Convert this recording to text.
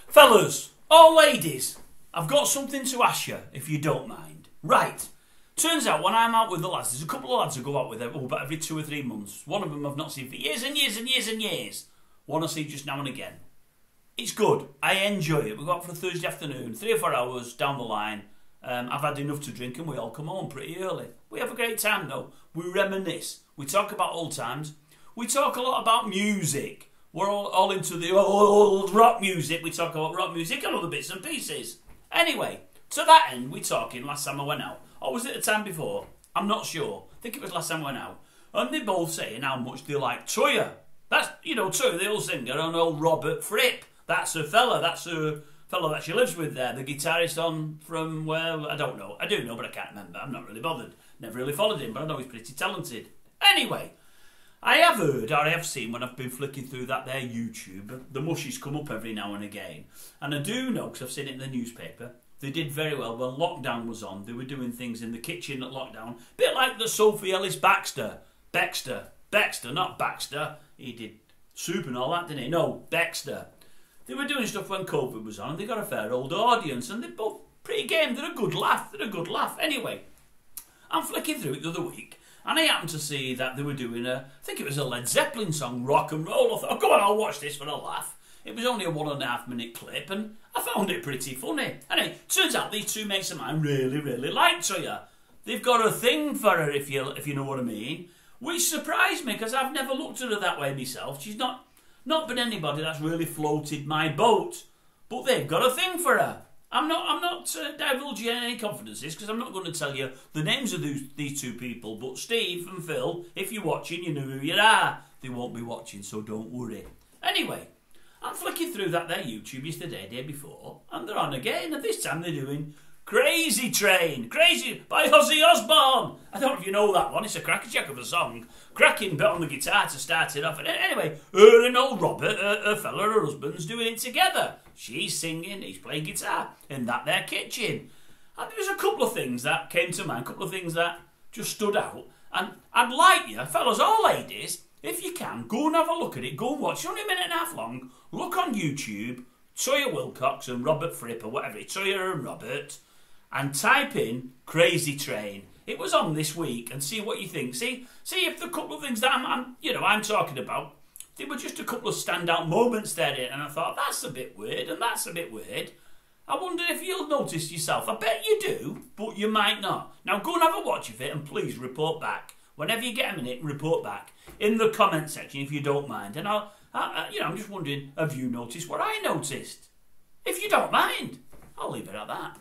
Fellas, or ladies, I've got something to ask you, if you don't mind. Right, turns out when I'm out with the lads, there's a couple of lads I go out with about every 2 or 3 months. One of them I've not seen for years and years and years and years. One I see just now and again. It's good. I enjoy it. We go out for a Thursday afternoon, 3 or 4 hours down the line. I've had enough to drink and we all come home pretty early. We have a great time though. We reminisce. We talk about old times. We talk a lot about music. We're all into the old rock music. We talk about rock music and other bits and pieces. Anyway, to that end, we're talking last time I went out. Or was it the time before? I'm not sure. I think it was last time I went out. And they both saying how much they like Toyah. That's, Toyah, the old singer, and old Robert Fripp. That's her fella. That's her fella that she lives with there. The guitarist from, well, I don't know. I do know, but I can't remember. I'm not really bothered. Never really followed him, but I know he's pretty talented. Anyway, I have heard, or I have seen when I've been flicking through that there YouTube, the mushies come up every now and again. And I do know, because I've seen it in the newspaper, they did very well when lockdown was on. They were doing things in the kitchen at lockdown. A bit like the Sophie Ellis Baxter, not Baxter. He did soup and all that, didn't he? No, Baxter. They were doing stuff when COVID was on, and they got a fair old audience, and they're both pretty game. They're a good laugh. Anyway, I'm flicking through it the other week, and I happened to see that they were doing I think it was a Led Zeppelin song, Rock and Roll. I thought, oh, go on, I'll watch this for a laugh. It was only a 1.5 minute clip, and I found it pretty funny. Anyway, turns out these two mates of mine really, really like Toyah. They've got a thing for her, if you know what I mean, which surprised me, because I've never looked at her that way myself. She's not been anybody that's really floated my boat, but they've got a thing for her. I'm not divulging any confidences, because I'm not going to tell you the names of these two people, but Steve and Phil, if you're watching, you know who you are. They won't be watching, so don't worry. Anyway, I'm flicking through that there YouTube yesterday, day before, and they're on again, and this time they're doing Crazy Train, Crazy by Ozzy Osbourne. I don't know if you know that one. It's a crackerjack of a song. Cracking bit on the guitar to start it off. And anyway, her and old Robert, her fella, her husband's doing it together. She's singing, he's playing guitar in that there kitchen. And there was a couple of things that came to mind, a couple of things that just stood out. And I'd like you, fellas or ladies, if you can, go and have a look at it. Go and watch. It's only a minute and a half long. Look on YouTube, Toyah Wilcox and Robert Fripp or whatever, Toyah and Robert, and type in Crazy Train. It was on this week, and see what you think. See if the couple of things that I'm talking about, they were just a couple of standout moments there, and I thought, that's a bit weird, and that's a bit weird. I wonder if you'll notice yourself. I bet you do, but you might not. Now go and have a watch of it, and please report back. Whenever you get a minute, report back in the comment section if you don't mind. And I'm just wondering, have you noticed what I noticed? If you don't mind, I'll leave it at that.